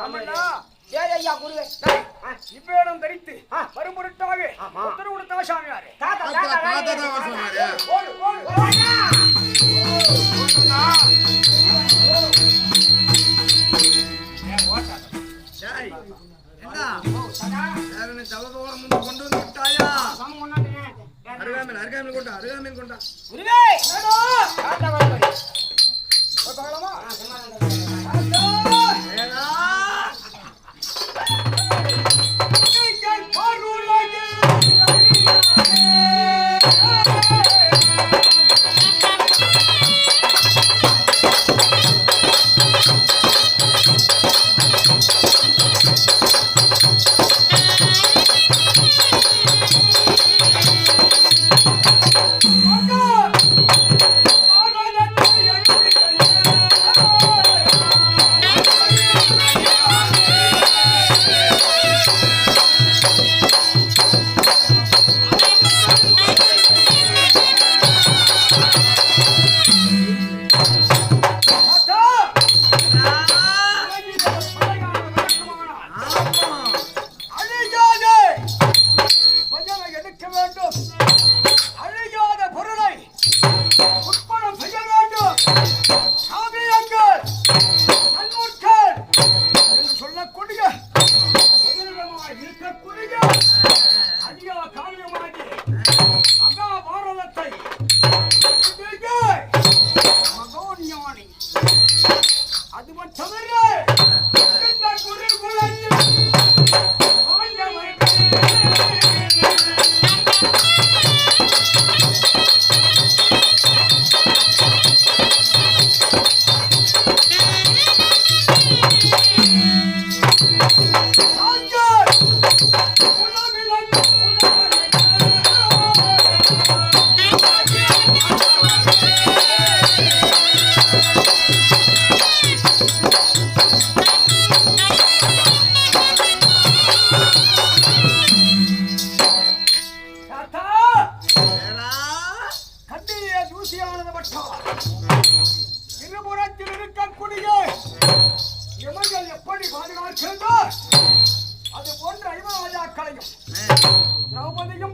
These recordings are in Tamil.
ஏய் ஐயா குருவே இவ்வேடம் தரித்து மறுபொருட்டாக உத்தரவு கொடுத்தா சாமியாரு கொண்டு வந்து விட்டாயா? அருகாமல் கொண்டா அருகாமல் கொண்டா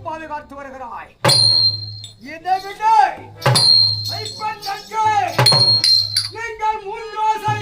பாதுகாத்து வருகிறாய். நீங்கள் மூன்றோசை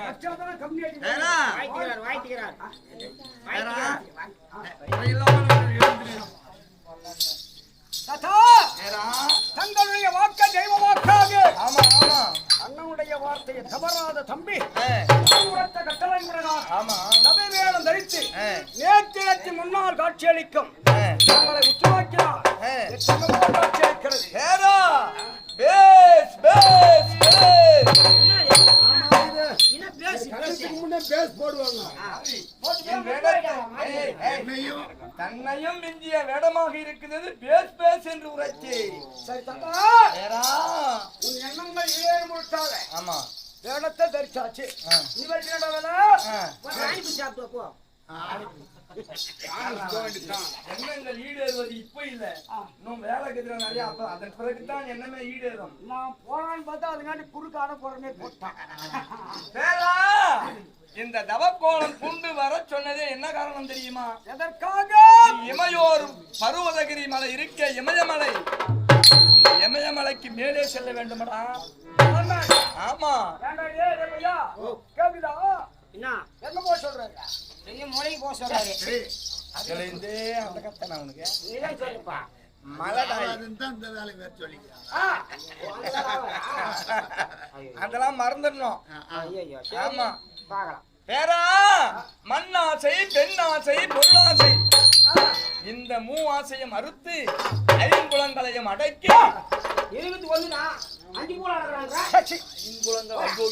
வச்சாதான் கம்மி ஆகி ஏடா, வாய்த்துக்கிறார் ஏடா, இவையெல்லாம் எழுந்திரும். தாத்தா ஏடா, தங்களுடைய வாக்க தெய்வ வாக்காக ஆமா ஆமா அண்ணனுடைய வார்த்தையை தவறாத தம்பி ஏ, உரத்த கட்டளை முறைதான் ஆமா சபை வேடம் தரித்து ஏ, நேற்றிடத்து முன்னால் காட்சியளிக்கும் ஏ, தங்களை உற்று நோக்கினார் ஏ. எத்தனையோ காட்சியளிக்கிறது ஏடா, பேஸ் பேஸ் பேஸ். என் வேடத்தை, ஏய், ஏய், தன்னையும் மிஞ்சிய வேடமாக இருக்கிறது பேஸ் பேஸ் என்று உரைச்சி. சரி தாத்தா ஏடா, உன் எண்ணங்கள் ஈழேறு முழுட்டாக ஆமா வேடத்தை தரிச்சாச்சு ஆ. இவருக்கு என்ன வேலை சாப்பிட்டு எண்ணங்கள் ஈடேறுவது இப்ப இல்ல, இன்னும் வேலை கதிர நிறைய, அப்ப அதன் பிறகுதான் எண்ணமே ஈடேறும். நான் போறான்னு பார்த்தா அதுக்காண்டி குறுக்கான போறனே போட்டான் வேலா, இந்த தவக்கோலம் பூண்டு வர சொன்னதே என்ன காரணம் தெரியுமா? எதற்காக இமையோர் பருவதகிரி மலை இருக்க இமயமலை, அந்த இமயமலைக்கு மேலே செல்ல வேண்டுமடா. ஆமா ஏண்டா ஏய் டேய் பையா கேக்குதா என்ன எங்க போய் சொல்றாங்க பெரிய மூளைக்கு போக சொல்றாரு அதுல இருந்தே அந்த கத்தனை அவனுக்கு நீதான் சொல்லுப்பா மலடாய் அதெல்லாம் மறந்துடணும். ஐயோ ஆமா பார்க்கலாம் பேரா, மண்ணாசை பெண்ணாசை பொருளாசை இந்த மூவாசையும் அறுத்து ஐங்குளங்களையும் அடக்கி இருபத்தி ஒண்ணுனா அஞ்சு கூட நடக்கிறாங்க ஐங்குளங்கள் ஐயோ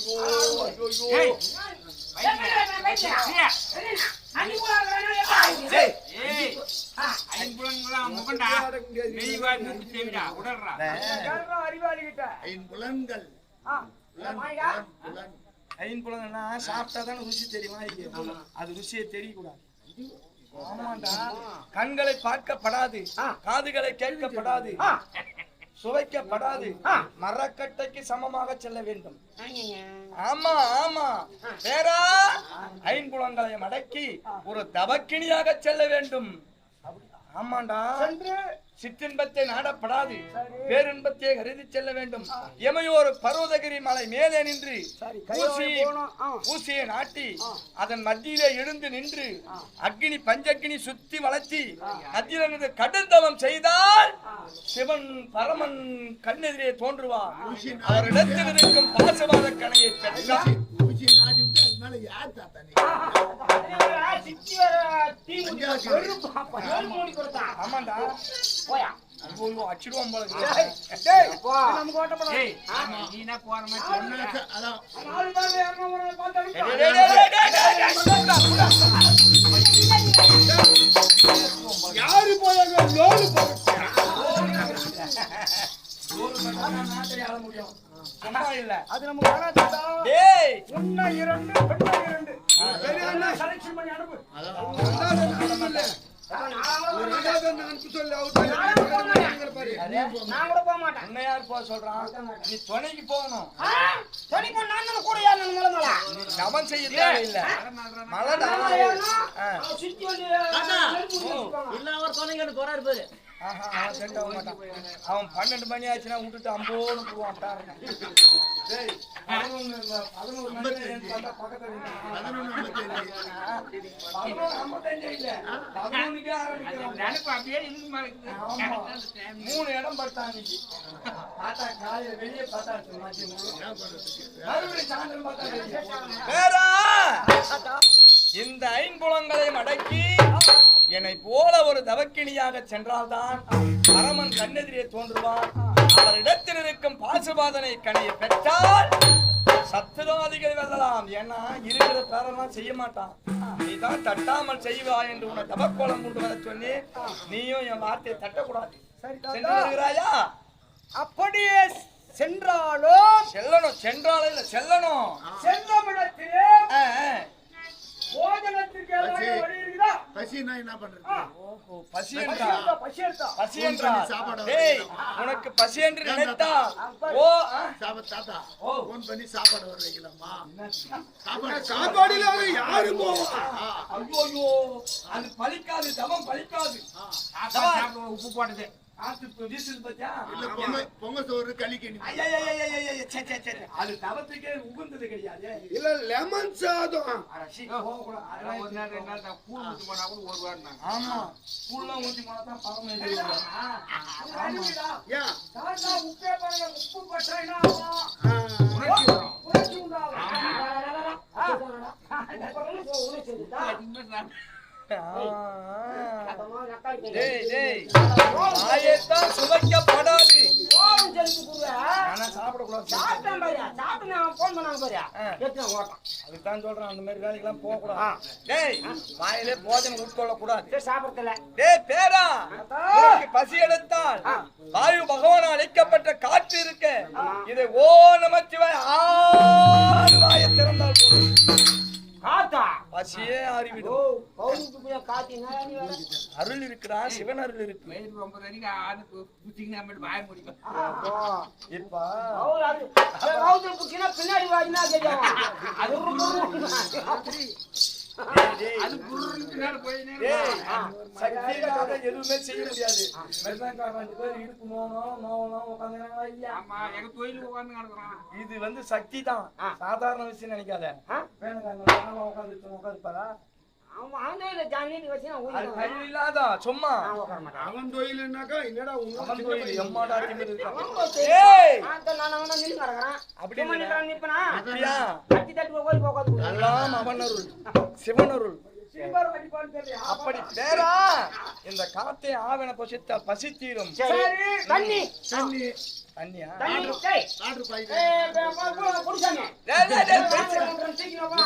அஞ்சு கூட நடக்கிறாங்க ஏய், கேக்குறா அறிவாளி கிட்ட ஐம்புலன்கள் மாய்டா ஐங்குளங்கள்னா சாப்பிட்டா தானே ருசி தெரியுமா? அது ருசியை தெரியக்கூடாது. ஆமாண்டா, கண்களை பார்க்கப்படாது, காதுகளை கேட்கப்படாது, சுவைக்கப்படாது, மரக்கட்டைக்கு சமமாக செல்ல வேண்டும். ஆமா ஆமா பேரா, ஐம்புலங்களையும் அடக்கி ஒரு தவக்கினியாக செல்ல வேண்டும். ஆமாண்டா, சிற்றின்பத்தை நாடப்படாது, பேரின்பத்தை கருதி செல்ல வேண்டும். எமையோர் பர்வதகிரி மலை மேலே நின்று ஊசியை நாட்டி அதன் மத்தியிலே எழுந்து நின்று அக்னி பஞ்சக்னி சுத்தி வளர்த்தி அதிலிருந்து கடுந்தவம் செய்தால் சிவன் பரமன் கண்ணெதிரே தோன்றுவார். அவரிடத்தில் இருக்கும் பாசவாத கணையை பெற்றார். ஊசி நாடி விட்டு அது மேல யார் தாத்தா நீ? ஆமாண்டா, போயா ஐயோ அச்சிடுவோம் போல இருக்கு. நமக்கு ஓட்டப்படாது ஒன்னாக்க, அதான் நாலு பேர் யாரும் பார்த்தாலும் டேய், டேய், டேய், டேய், டேய், டேய். யாரு போயாங்க லோடு நாட்டை ஆள முடியும். சும்மா இல்ல. அது நமக்கு வராது டேய், உன்னை இரண்டு பெண்ணை இரண்டு பெரிய அண்ணா செலக்ஷன் பண்ணி அனுப்பு நான் கூட போக மாட்டேன் உன்னை யார் போக சொல்றான்? நீ துணைக்கு போகணும். சொல்லி போ நான் கூட யார் மலை மலை நீ தவம் செய்ய தேவையில்லை. மலைடா. சுத்தி வந்து இல்ல அவர் சொன்னீங்கன்னு போறாரு பாரு ஆஹா, அவன் செட் ஆக மாட்டான். அவன் 12 மணி ஆச்சுன்னா விட்டுட்டு அம்போன்னு போவான். பாருங்க. டேய், 11 மணி பார்த்தா பக்கத்துல நின்னான். 11:55 இல்ல. 11க்கே ஆரம்பிக்கிறான். ஆமா. 3 இடம் படுத்தான் இன்னைக்கு. பார்த்தா காலையில வெளியே பார்த்தா மறுபடியும் சாயந்தரம் பார்த்தா வெளியே. வேறா, இந்த ஐம்புலங்களை அடக்கி என்னை போல ஒரு தவக்கினியாக சென்றால்தான் பரமன் கண்ணெதிரே தோன்றுவான். அவரிடத்தில் இருக்கும் பாசுபாதனை கனியை பெற்றால் சத்துராதிகள் வெல்லலாம். ஏன்னா இருக்கிற பேரெல்லாம் செய்ய மாட்டான். நீதான் தட்டாமல் செய்வா என்று உன்னை தவக்கோலம் கொண்டு வர சொன்னி, நீயும் என் வார்த்தையை தட்டக்கூடாது. சென்று வருகிறாயா? அப்படியே சென்றாலும் செல்லணும். சென்றாலும் இல்ல, செல்லணும். செல்லமிடத்திலே ஆ, ஆ. போஜனத்திற்கு ஏதாவது வழி இருக்குதா? பசி நான் என்ன பண்றது? ஓஹோ, பசி என்றா? பசி எடுத்தா பசி என்றா? டேய், உனக்கு பசி என்று நினைத்தா ஓ தாத்தா ஓ. போன் பண்ணி சாப்பாடு வர வைக்கலாமா? சாப்பாடு இல்லாத யாரு போவா? ஐயோ, அது பலிக்காது, தவம் பலிக்காது. உப்பு போட்டது காத்து வீசுது பத்தியா இல்ல பொங்க சோறு களிக்கணி அது தவத்துக்கே உகுந்தது கிடையாது. இல்ல லெமன் சாதம் ஒரு நாள் 2 நாள் தான் கூழ் ஊத்தி போனா கூட ஒரு வாரம் தான். ஆமா கூழ்லாம் ஊத்தி போனா தான் பரம ஏன் தாத்தா உப்பே பாருங்க, உப்பு பற்றைனா உணர்ச்சி வரும். உணர்ச்சி உண்டாகும். ஆயத்தான் சுவைக்கப்படாது. கோவம் செலுத்து குருவே. ஆனா சாப்பிடக்கூடாது. சாப்பிட்டேன் பாரியா, சாப்பிட்டு நான் போன் பண்ணாங்க பாரியா, எத்தனை ஓட்டம். அதுதான் சொல்றேன், அந்த மாதிரி வேலைக்கெல்லாம் போக கூடாது. டேய் வாயிலே போஜனம் உட்கொள்ள கூடாது. சரி, சாப்பிடல. டேய் பேரா, உனக்கு பசி எடுத்தால் வாயு பகவான் அளிக்கப்பட்ட காற்று இருக்கு, இதை ஓ நமச்சிவாய ஆறு வாயை திறந்தால் போதும், காத்தா பசியே ஆறிவிடும். பௌர்ணமிக்கு போய் காத்தினா நீ வேற. அருள் இருக்குடா, சிவன் அருள் இருக்கு. வயிறு 9 மணிக்கு ஆளுக்கு குச்சிங்கன்னா மட்டும் வாய முடிக்கும். இப்ப பௌர் அது பௌர்ணமி குச்சினா பின்னாடி வாயினா கேட்கும். அது அது குருன்னு நேரம் போய் டேய் சக்திக்காக எதுவுமே செய்ய முடியாது. மெல்லக்காரன் 2 பேர் இடுப்பு நோவணும் உட்கார்ந்தாங்க இல்லையா. ஆமா, எங்க கோயிலுக்கு உட்கார்ந்து கிடக்குறான். இது வந்து சக்தி தான், சாதாரண விஷயம் நினைக்காத. வேணுங்க உட்காந்துருப்பாரா? அவன் ஆண்டோயில ஜானி வச்சு நான் அது ஊதி கை இல்லாத சும்மா உட்கார மாட்டேன். அவன் தொழிலுன்னாக்கா என்னடா அவன் கோயில் எம்மாடா திமிரு இருக்கா? ஏய் நான் வேணா நின்னு கிடக்குறேன். அப்படி சும்மா நிக்கறான் நிப்பனா. அப்படியா? தட்டி தட்டி போய் உட்கார்ந்து. எல்லாம் அவன் அருள், சிவன் அருள். சில்வர் வடிபான் தெரியல. அப்படி பேரா இந்த காத்தை ஆவன பசித்த பசி தீரும். சரி, தண்ணி. தண்ணியா? தண்ணி டேய். ஆர்டர் பாய் குடிச்சானே. டேய் டேய் டேய் சீக்கிரம் வா.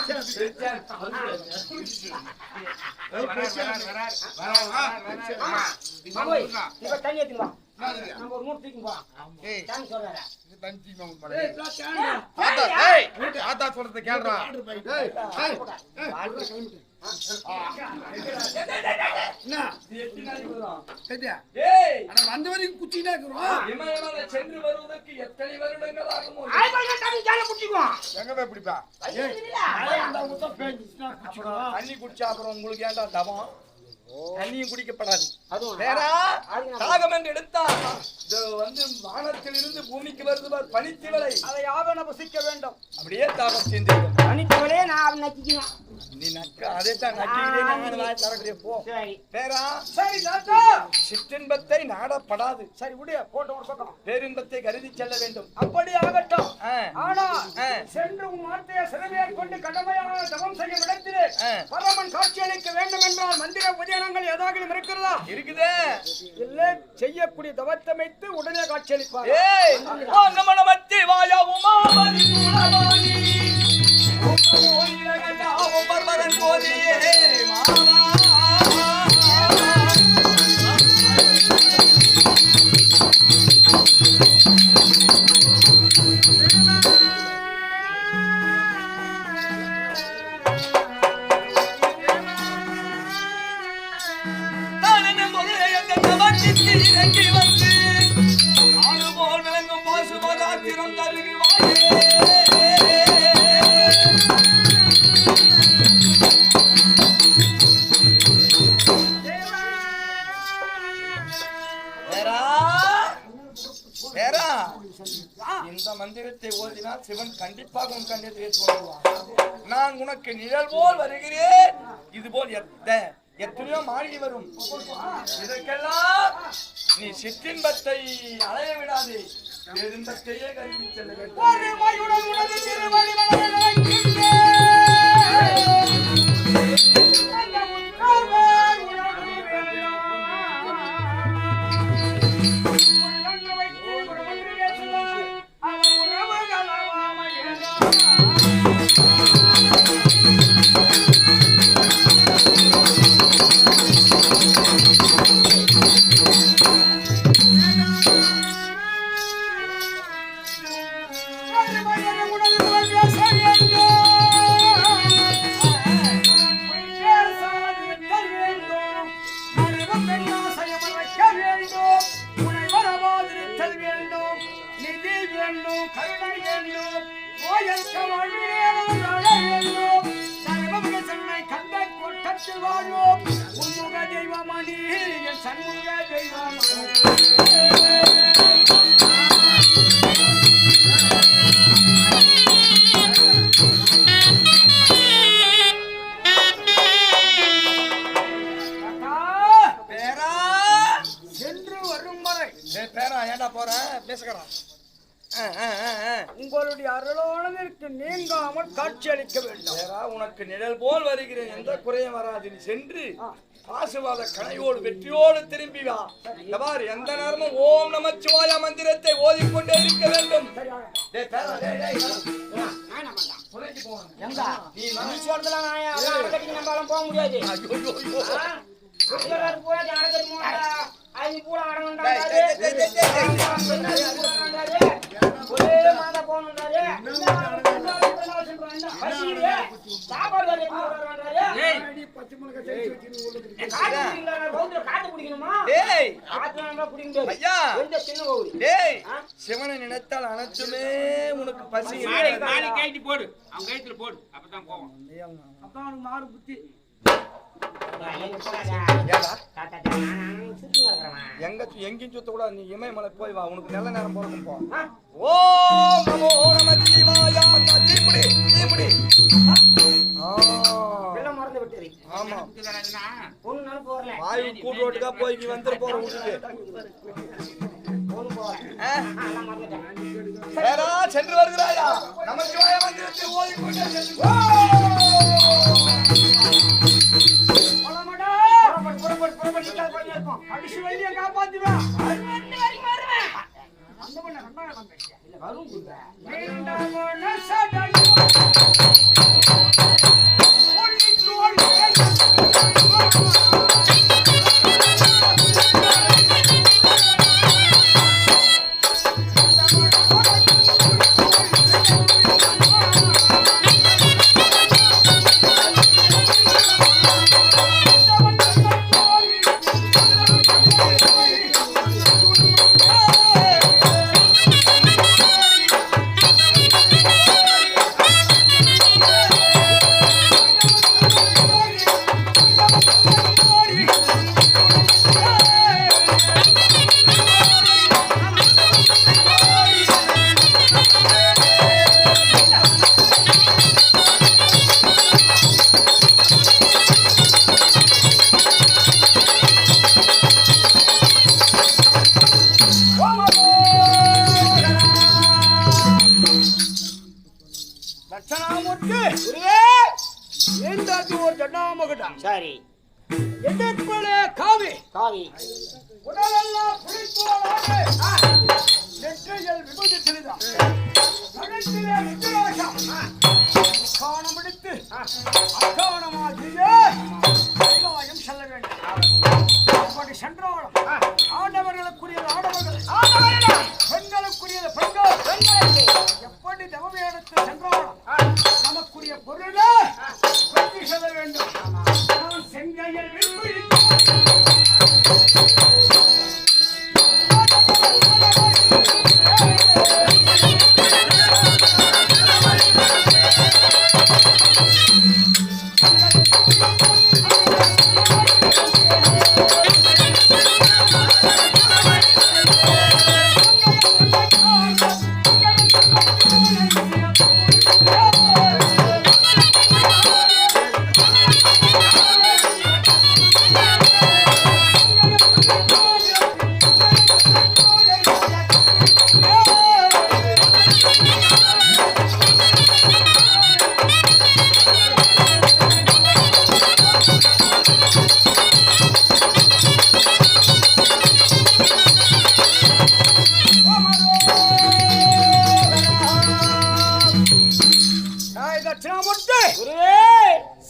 போய் இப்ப தண்ணி ஏத்துங்க. நம்ம ஒரு மூணு தூக்கி வா. ஏய் டான் சொல்றடா. தஞ்சி மாமன் மலை ஆத்தா டேய் ஆத்தா சொல்றது கேளுடா ஆர்டர் பாய் ஏய் என்ன இது எத்தனை நாளைக்கு வரும்? கேட்டியா டேய் ஆனா வந்த வரைக்கும் குச்சினா இருக்குறோம் இமயமலை சென்று வருவதற்கு எத்தனை வருடங்கள் ஆகுமோ? ஆய்வாங்க தண்ணி ஜால குடிக்குவோம். எங்க போய் பிடிப்பா அப்புறம் தண்ணி குடிச்சா அப்புறம் உங்களுக்கு ஏன்டா தவம்? தண்ணியும் குடிக்கப்படாது. அதுவும் வேறா தாகம் என்று எடுத்தா இது வந்து வானத்தில் இருந்து பூமிக்கு வருது பார் பனித்திவளை, அதை ஆவன புசிக்க வேண்டும். அப்படியே தாகம் தீர்ந்துவிடும். பனித்தவளே நான் நக்கிக்கணும். நீ நக்க அதே தான் நக்கிக்கிட்டே நான் வாய் தரக்கூடிய போ. சரி வேறா சரி தாத்தா சிற்றின்பத்தை நாடப்படாது. சரி விடு போட்ட ஒரு பக்கம். பேரின்பத்தை கருதி செல்ல வேண்டும். அப்படி ஆகட்டும். ஆனா சென்று உன் வார்த்தையை சிறமையாக கொண்டு கடமையாக தவம் செய்யும் இடத்திலே பரமன் காட்சி அளிக்க வேண்டும் என்றால் மந்திர உபதேசங்கள் ஏதாவது இருக்கிறதா? இருக்குதே. இல்லை செய்யக்கூடிய தவத்தை வைத்து உடனே காட்சி அளிப்பார். ஏய் நமனமத்தி வாயா உமாபதி துளவாணி ஓம் பரமன் கோதியே மாமா இறங்கி வந்து ஆளுபோல் விளங்கும் பாசுபதாத்திரம் தருகி இந்த மந்திரத்தை ஓதினால் சிவன் கண்டிப்பாக உன் கண்டத்தை தோன்றுவான். நான் உனக்கு நிழல் போல் வருகிறேன். இது போல் எத்தனையோ மாறி வரும். இதற்கெல்லாம் நீ சிற்றின்பத்தை அலைய விடாதே, பேரின்பத்தையே கருதி செல்ல வேண்டும். தெய்வமணி சண்முக தெய்வமணி தவறாமல் காட்சி அளிக்க வேண்டும். உனக்கு நிழல் போல் வருகிறேன், எந்த குறையும் வராது. நீ சென்று ஆசீர்வாத கனையோடு வெற்றியோடு திரும்பி வா. பாரு, எந்த நேரமும் ஓம் நமச்சிவாய மந்திரத்தை ஓதிக்கொண்டே இருக்க வேண்டும். போக முடியாது. சிவனை நினைத்தால் அனைத்துமே உனக்கு பசி. போடு, அவன் கைத்துல போடு, அப்பதான் போவோம். அப்பதான் அவனுக்கு மாறு புத்தி. எங்கேயும் சுத்த கூட நீ இமயமலை போய் வா, உனக்கு நல்ல நேரம் போறதும் போ. ஓம் நமோ நமச்சிவாய. தீமுடி தீமுடி. மறந்து விட்டு. ஆமா, ஒன்னு போறல வாயு கூட்டோட்டுக்கா போய் நீ வந்து போற வீட்டுக்கு. வேறா சென்று வருகிறாயா? நமச்சிவாய மந்திரத்தை ஓதிக்கொண்டே சென்று அடிச்சு வெளியே காப்பாத்துவேன். சரி, எதிர்ப்பலே காவி காவி உடலெல்லாம் புளித்தோலாக நெற்றியில் விபூதி சிறிதான் கழுத்திலே ருத்ராட்சம் காணம் பிடித்து அக்காணமாகிய கைலாயம் செல்ல வேண்டும். அப்படி சென்றாலும் ஆடவர்களுக்குரியது ஆடவர்கள், பெண்களுக்குரியது பெண்கள். எப்படி தவமேடத்தில் சென்றாலும் நமக்குரிய பொருளை வெற்றி செல்ல வேண்டும். நான் செங்கையில் வில்விழி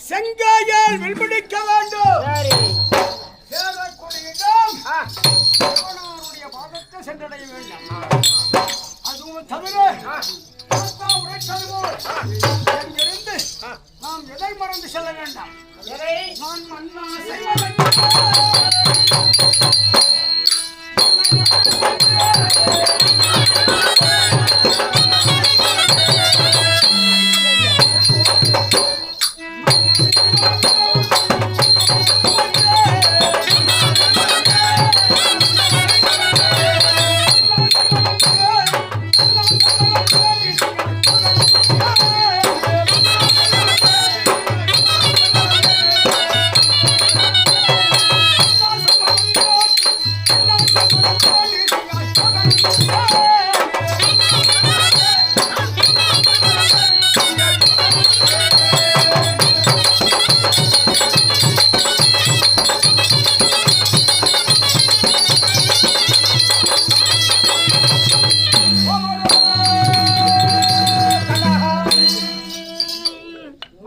செங்காயால் வில்பிடிக்க வேண்டும். சேரக்கூடிய பாதத்தை சென்றடைய வேண்டும். அதுவும் தவிர இங்கிருந்து நாம் எதை மறந்து செல்ல வேண்டாம். நான் மன்னா செய்ய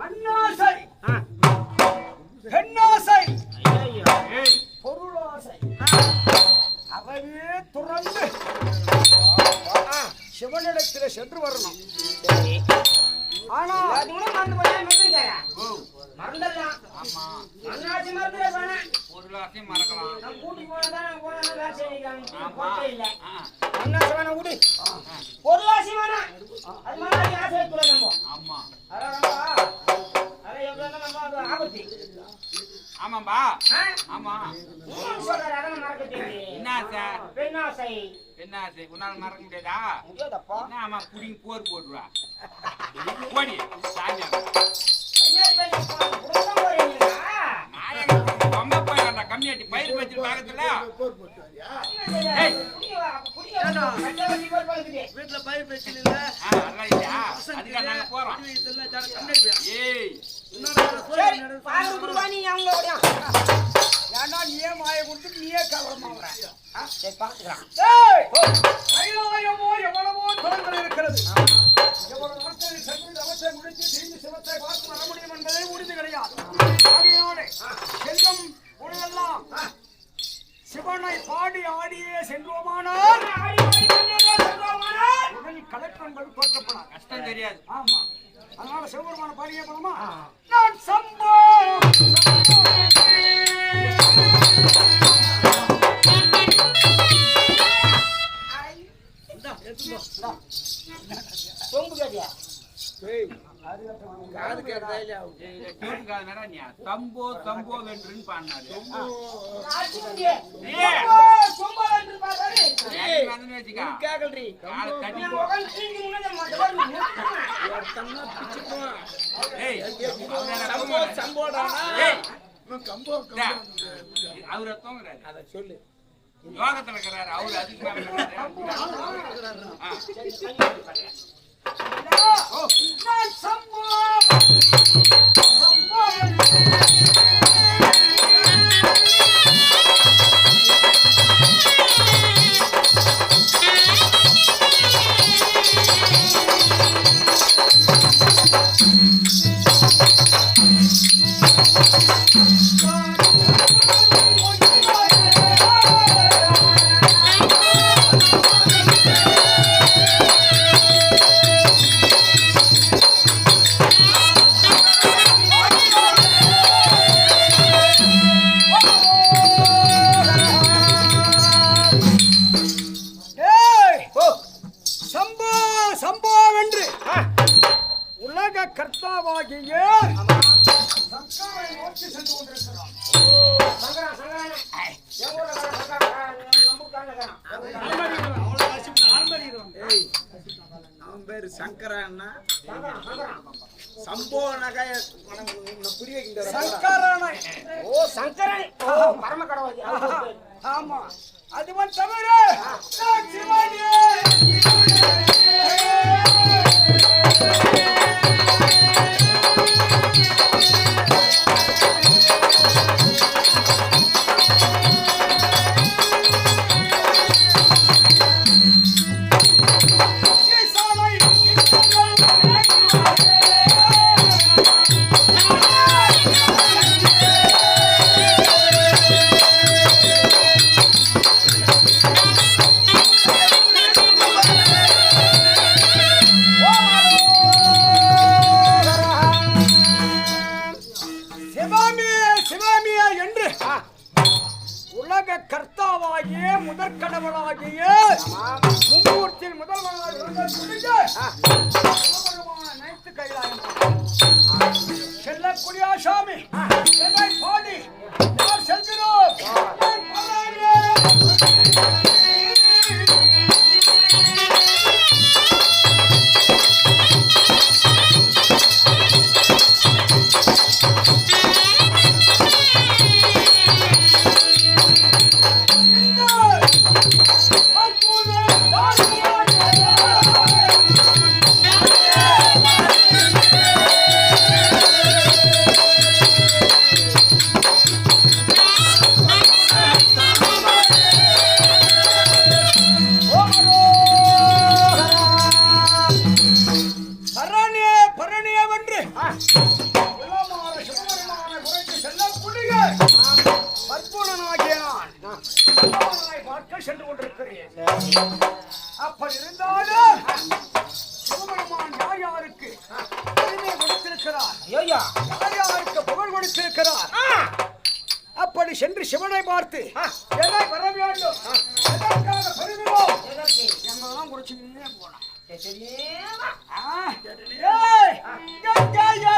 மண்ணாசை, பெண்ணாசை, ஐயோ பொருளாசை அறவே துறந்து சிவனிடத்திலே சென்று வரணும். சரி ஆனா அது கூட மறந்து போய் மறந்துட்டாரா மறந்துடலாம் ஆமா மண்ணாசி மறந்துட வேணாம் பொருளாசையும் மறக்கலாம். நம்ம கூட்டிட்டு போனதா நான் போனா வேலை செய்யலாம் ஆமா. இல்ல ஆ. மண்ணாசி வேணாம் விடு பொருளாசி வேணாம் அது மாதிரி ஆசை வைக்கல நம்ம ஆமா அதான் எவ்வளவு நம்ம அது ஆபத்து ஆமாம்பா. ஆ? ஆமா. இன்னொன்னு சொல்றாரு அதான் மறக்க தெரியுது என்ன ஆசை? பெண்ணாசை என்ன ஆசை? உன்னால மறக்க முடியாதா? முடியாதப்பா என்ன ஆமா புடிங்க போர் போடுவா. போடி சாமியா. கன்னியாகுமரி பெண்ணை புடிச்சா போறீங்களா ரொம்ப போய் கம்மியாட்டி பயிர் வச்சு பாக்கத்துல. ஏய். வீட்டுல பயிர் பிரச்சனை இல்ல அதெல்லாம் இல்லையா? அதுக்காக நாங்க போறோம். ஏய். ஏன்னா நீயே மாய கொடுத்து நீயே கவனமாகற. கைலாயமோ எவ்வளவோ தலங்கள் இருக்கிறது. எவ்வளவு நாட்களில் சென்று தவத்தை முடித்து திரும்பி சிவத்தை பார்த்து வர முடியும் என்பதே உறுதி கிடையாது. ஆகையினாலே செல்லும் பொழுதெல்லாம் சிவனை பாடி ஆடியே செல்வோமானால் உடல் கலெக்டர் என்பது தோற்றப்படாது. கஷ்டம் தெரியாது. ஆமா, அதனால சிவபெருமான பாடியே போனோமா? நான் சம்போ சொம்பு கட்டியா காது கேட்டா தம்போ தம்போ வென்றுன்னு பாடினாரு. வச்சுக்கா கேக்கல்றி காலை தட்டி அவரை தூங்குறாரு. அதை சொல்லு யோகத்துல இருக்கிறாரு அவரு. அதுக்கு நான் சம்போ கர்த்தாவாகிய சங்கரை நோக்கி சென்று கொண்டிருக்கிறான். அவன் பேரு சங்கரன்னா சம்போனக புரிய சங்கரனை. ஓ சங்கரன் பரம கடவுள். ஆமா, அதுவன் தவிர நான் சிவனே. கர்த்தாவாகிய முதற்கடவுளாகிய மும்மூர்த்தியின் முதல்வராக நினைத்து கைலாயம் செல்லக்கூடிய சாமி என்னை பாடி யார் செல்கிறோம்? அப்படி இருந்தாலும் சிவபெருமான் யார் யாருக்கு பெருமை கொடுத்திருக்கிறார், ஐயோ யார் யாருக்கு புகழ் கொடுத்திருக்கிறார். அப்படி சென்று சிவனை பார்த்து எதை வர வேண்டும், எதற்காக பெறுகிறோம் என்பதெல்லாம் குறிச்சுக்கிட்டே போனோம். தெரியுமா ஏய், கங்கையை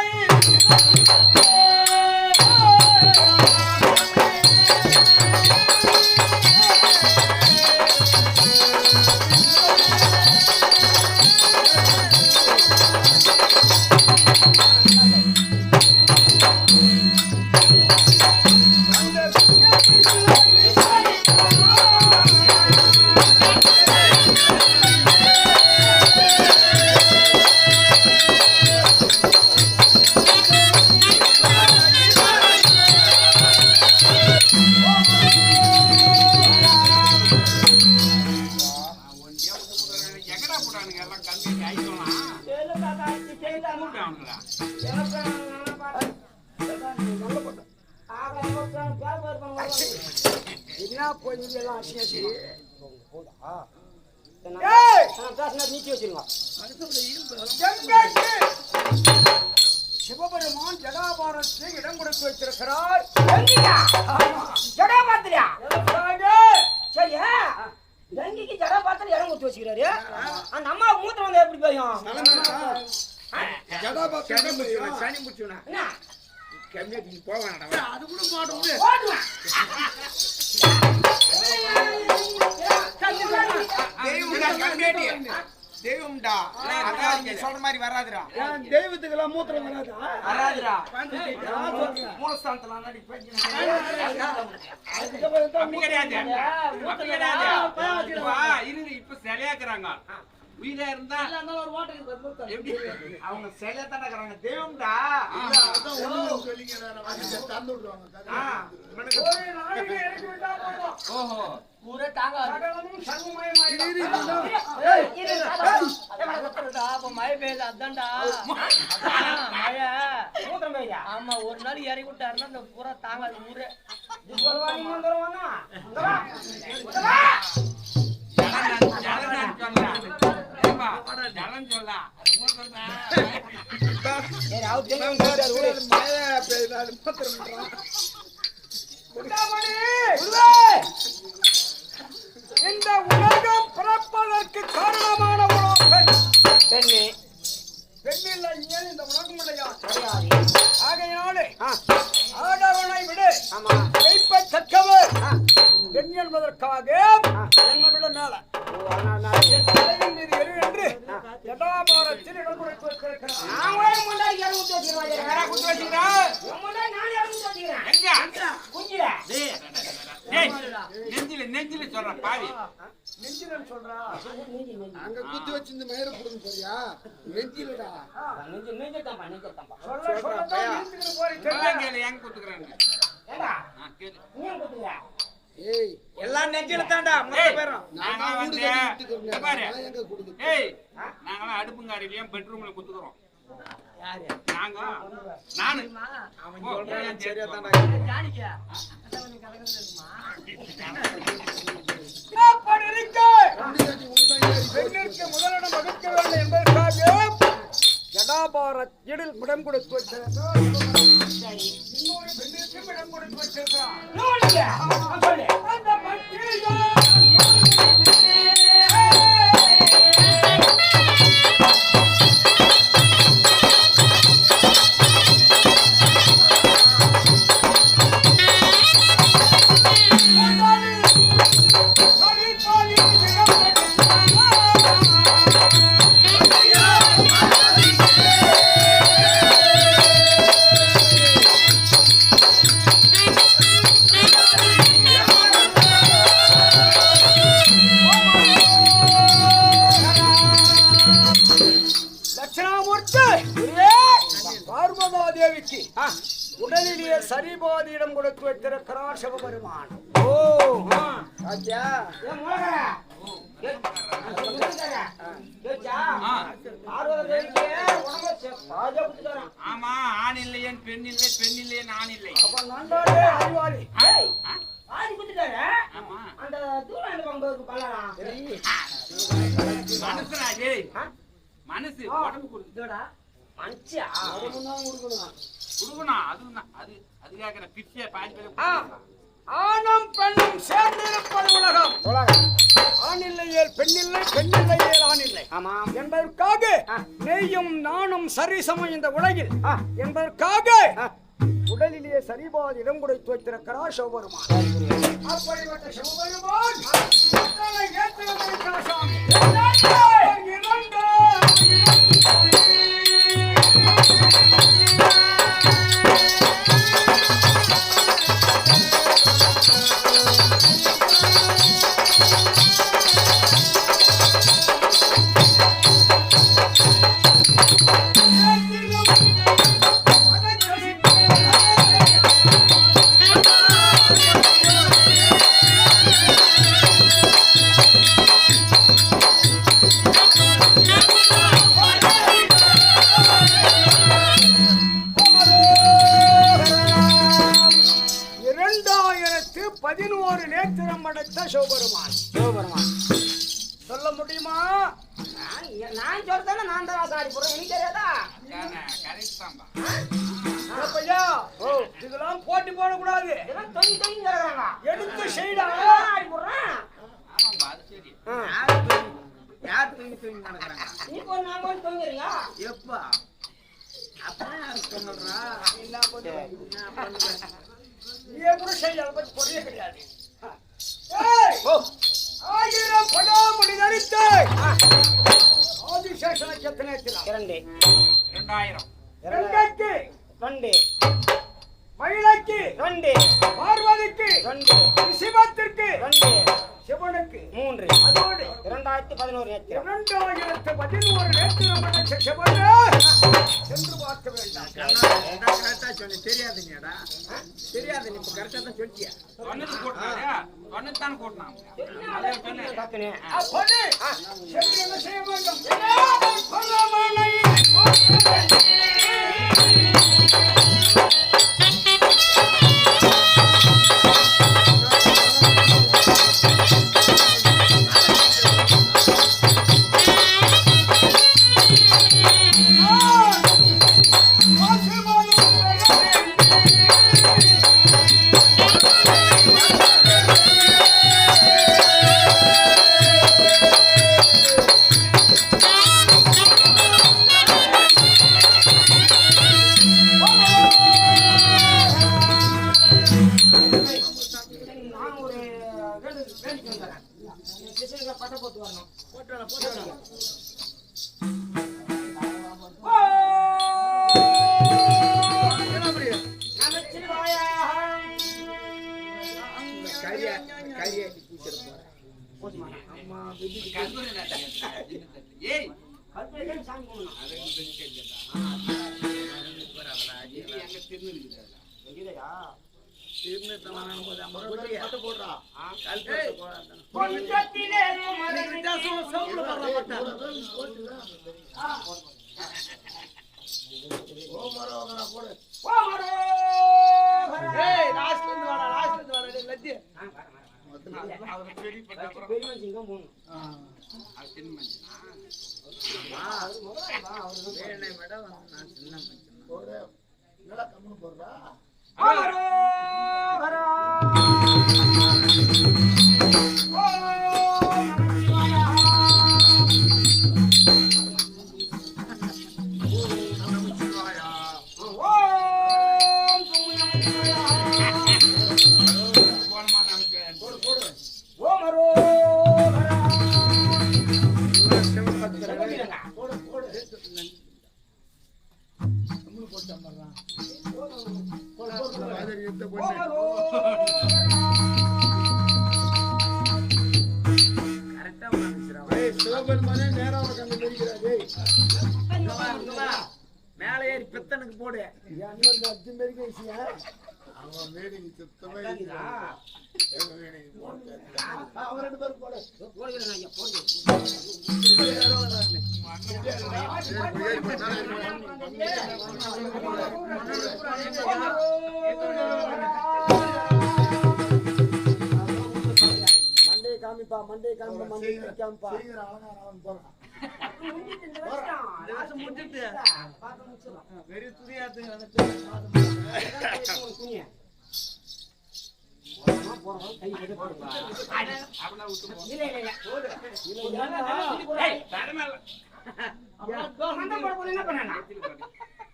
என்ன போய் எல்லாம் அசியாசி. நீச்சி வச்சிருங்க. கங்கைக்கு சிவபெருமான் ஜடாபாரத்தை இடம் கொடுத்து வைத்திருக்கிறார். ஜடா பாத்திரியா எதற்காக? சரியா கங்கைக்கு ஜடா பாத்திரம் இடம் கொடுத்து வச்சுக்கிறாரு. அந்த அம்மா மூத்திரம் வந்து எப்படி போயும்? சனி முடிச்சுனா என்ன கம்மியா போவானடா. அது கூட மாட்டோம். ஓடுவா. தெய்வம்டா கம்மியாடி. தெய்வம்டா. அதான் நீ சொல்ற மாதிரி வராதுடா. தெய்வத்துக்கெல்லாம் மூத்திரம் வராதா? வராதுடா. மூலஸ்தானத்துல நடி அப்படி கிடையாது. அப்படி கிடையாது. இருந்து இப்ப சிலையாக்குறாங்க. உயிரா இருந்தா எப்படி அவங்க சிலை தானே தெய்வம்டா. ஓஹோ ஊரே தாங்காது. சகலமும் சர்வமயமாய் மழை பெய்யுது அதான்டா மழை. மூத்திரம் போய்யா? ஆமா ஒரு நாள் இறங்கி விட்டாருன்னா அந்த பூரா தாங்காது ஊரே. ஜலம் சொல்லா இந்த உலகம் பிறப்பதற்கு காரணமான உலகம் பெண்ணு பெண்ணில்லை, ஏன் இந்த உலகம் இல்லையா? கிடையாது. ஆகையினாலே ஆடவனை விடு ஆமா வைப்ப தக்கவர் பெண் என்பதற்காக என்னை விட மேல தலையின் மீது எரு என்று ஜடாபாரத்தில் இடம் கொடுத்து வைத்திருக்கிறார். நான் ஒரே முன்னாடி இறங்கி விட்டு வச்சிருக்கேன். குத்து வச்சுக்கிறா முன்னாடி நான் இறங்கி விட்டு வச்சிருக்கேன். எங்க குஞ்சில நெஞ்சில சொல்ற பாவி நெஞ்சிலன்னு சொல்றா. அங்க குத்து வச்சு இந்த மயிரை புடுங்க போறியா? நெஞ்சிலடா. நெஞ்சத்தாம்பா சொல்ல சொல்லத்தான் இழுத்துக்கிட்டு போறீங்க. இப்பெல்லாம் கேளு எங்க குத்துக்கிறாங்க ஏண்டா கேளு நீ ஏன் குத்துற? ஏய், எல்லாம் நெஞ்சில தாண்டா ஏய், பேரும். நாங்களாம் வந்து இங்க பாரு எங்க குடுக்கு? ஏய் நாங்களாம் அடுப்புங்காரிலையும் பெட்ரூம்ல குத்துக்கிறோம். யாரு நாங்க நானு அவன் ஓ, சொல்றான் ஏன் சரியா சேர்த்து தாண்டா. ஜானிக்கா அதான் உனக்கு கலகலன்னு இருக்குமா? அப்படி இருக்க பெண்ணிற்கு முதலிடம் வகுக்க வேண்டும் என்பதற்காக ஜடாபாரத் இடில் இடம் கொடுத்து வச்சிருக்கிறார். இன்னொரு பெண்ணிற்கும் இடம் கொடுத்து வச்சிருக்கிறார். சொல்லு அந்த மத்தியில் பார்வதாதேவிக்கு உடலிலேயே சரிபாதியிடம் கொடுத்து வைத்திருக்கிறார் சிவபெருமான். ஓ ஆச்சா? ஏன் முழகற கேச்சா பார்வதிக்கு உடம்பு பாஜா குத்துறான். ஆமா ஆண் இல்லையன் பெண் இல்லை பெண் இல்லையன் ஆண் இல்லை. அப்ப நண்டாடே அறிவாளி. ஏய் ஆதி குத்துறாரு. ஆமா அந்த தூரம் என்ன பண்றது பண்ணலாம் மனசுடா ஏய் மனசு உடம்பு கொடுத்து இதோடா மனுஷா கொடுக்கணும் அது அது கேக்குற பிச்சை பாஞ்சு பேர் ஆணும் பெண்ணும் சேர்ந்திருப்பது உலகம் ஆண் இல்லையேல் பெண்ணில்லை பெண்ணில்லையேல் ஆண் இல்லை ஆமாம் என்பதற்காக நெய்யும் நானும் சரிசமம் இந்த உலகில் என்பதற்காக உடலிலேயே சரிபாதி இடம் கொடுத்து வைத்திருக்கிறார் சிவபெருமான். அப்படிப்பட்ட சிவபெருமான் மக்களை ஏற்றிருக்கிறார் சாமி. சிவபெருமான் சொல்ல முடியுமா? நான் சொல்றதானே நான் தான் சாரி போறேன் எனக்கு தெரியாதா கரெக்ட் தான்பா ஐயா, இதெல்லாம் போட்டி போடக்கூடாது. இதெல்லாம் தொங்கி தொங்கி கிடக்குறாங்க எடுத்து செய்டா. ஆடி போடுறேன் ஆமாம்பா அது சரி யார் தூங்கி தூங்கி நடக்கிறாங்க நீ போய் நான் போய் தொங்குறீங்க எப்பா அப்பதான் யாருக்கு சொல்றா என்ன பண்ணுவேன்? நீ கூட செய்ய பத்தி பொறிய கிடையாது. ஏய், ஆயிரம் படாமணி நடித்து ஆதிசேஷனை எத்தனை இரண்டு 2000 இரண்டைக்கு ரெண்டு மயிலைக்கு ரெண்டு பார்வதிக்கு ரெண்டு சிவத்திற்கு ரெண்டு சிவனுக்கு மூன்று அதோடு 2011 நேத்திரம் 2011 நேத்திரம் அடைச்ச சிவனே சென்று பார்க்க வேண்டாம். கரெக்டா சொன்னி தெரியாதுங்கடா தெரியாது நீ இப்ப கரெக்டா தான் சொல்லிட்டியா சொன்னது போட்டாங்க சொன்னதான் போட்டாங்க அதே சொன்னேன் டக்குனு அப்படி சென்று என்ன செய்ய வேண்டும்? நான் ஒரு வேலைக்கு வந்துடுறேன் கிருஷ்ணனுக்கு பட்டை போட்டு வரணும் போட்டு கரியாட்டி பூச்சிட போறேன் கல்பனை ஏய் சாமி கும்பிடணும் எங்க திருநெல்வேலி எங்கேயா கொஞ்சத்திலே அவர் பெரிய பண்ண அப்புறம் பெரிய மனுஷங்க போகணும் அது சின்ன மனுஷனா போனமா நமக்கு மேல ஏறி பித்தனுக்கு போடு போகணும் காம்பா மண்டே காம்பா மண்டே காம்பா முடிச்சுட்டு வெறி துணியாத்துங்க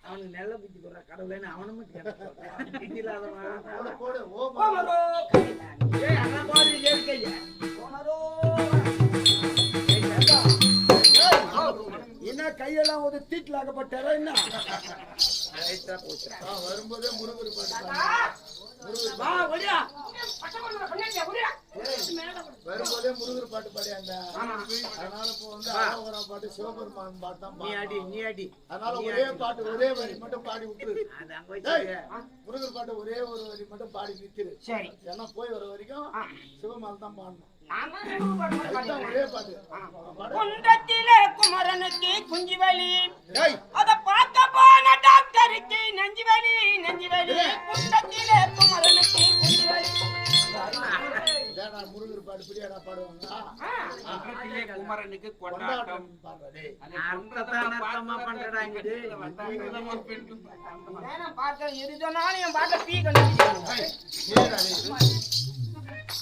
அவனுக்கு நல்ல புத்தி போடுற கடவுளேன்னு அவனும் என்ன கையெல்லாம் ஒரு தீட்டில் ஆகப்பட்டாரா என்ன வரும்போதே முருகர் பாட்டு வரும்போதே முருகர் பாட்டு பாடியாங்க. அதனால இப்போ வந்து ஆரோகரம் பாட்டு சிவபெருமான் பாட்டு தான் அதனால ஒரே பாட்டு ஒரே வரி மட்டும் பாடி விட்டுரு. முருகர் பாட்டு ஒரே ஒரு வரி மட்டும் பாடி நிற்குது. சரி. ஏன்னா போய் வர வரைக்கும் சிவமால் தான் பாடணும். ஒரே பாட்டு குன்றத்திலே குமரனுக்கு குஞ்சு வலி அத பார்க்க போன டாக்டருக்கு நெஞ்சு வலி குன்றத்திலே குமரனுக்கு குஞ்சு வலி முருகர் பாட்டு பிரியாடா பாடுவாங்க. குமரனுக்கு கொண்டாட்டம் பாடுறதே பார்க்க எது சொன்னாலும் என் பாட்ட பீ கண்டுபிடிக்கணும்.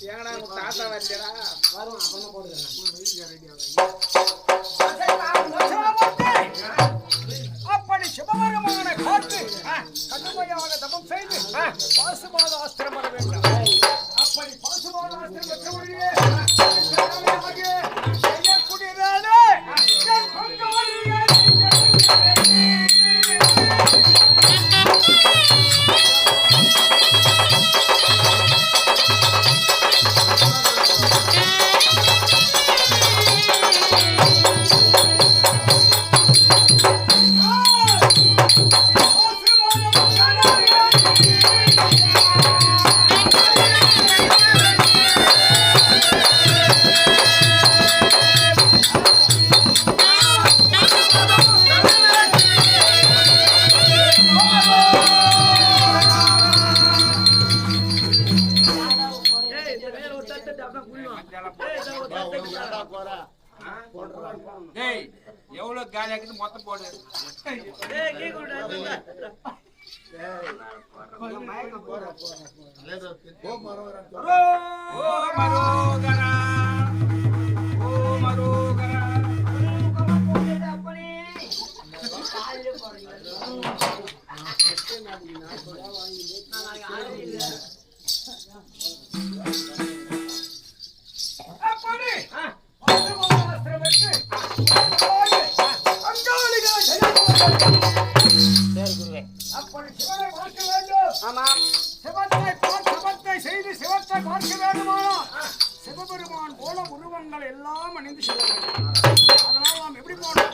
ஏங்கடா உங்க தாத்தா வரலடா வரும் அப்புறமா போடுறேன். அப்படி சிவபெருமான காத்து கடுமையாக தபம் செய்து பாசுபாத ஆஸ்திரம் வர வேண்டும். அப்படி பாசுபாத ஆஸ்திரம் பெற்றவர்களே செய்யக்கூடியதானே எவ்வளவு காலியா இருக்குது மொத்தம் போடு. சிவத்தை செய்து சிவத்தை பார்க்க வேண்டுமானால் சிவபெருமான் போல உருவங்கள் எல்லாம் அணிந்து செல்ல வேண்டும். அதனால நாம் எப்படி போனோம்?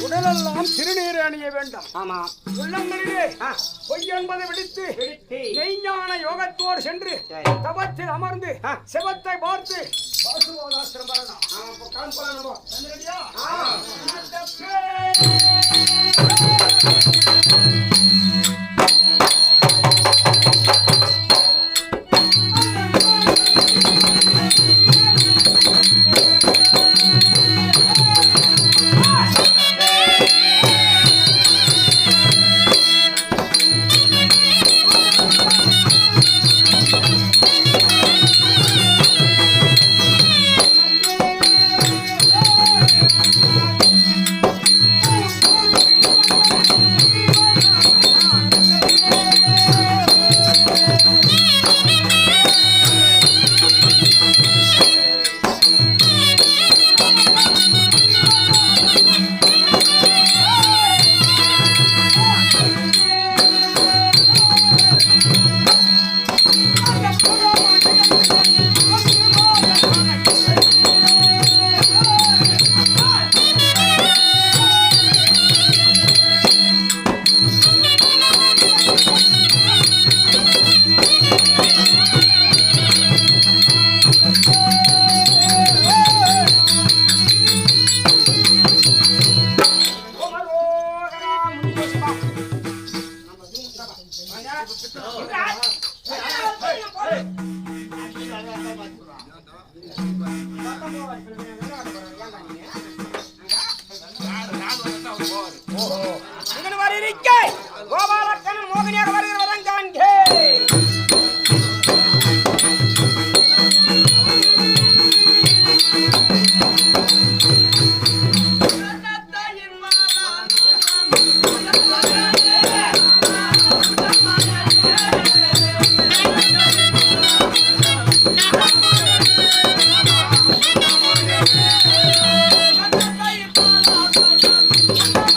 உடலெல்லாம் திருநீர் அணிய வேண்டும். ஆமா. உள்ளங்களிலே பொய் என்பதை விடுத்து மெய்ஞான யோகத்தோடு சென்று தவத்தில் அமர்ந்து சிவத்தை பார்த்து பாசுபாதாஸ்திரம் வரணும். இங்கன வருகிறீக்கே கோபாலக்கண்ணன் மோகினியாக வருகிறவன் காண்கே Thank you.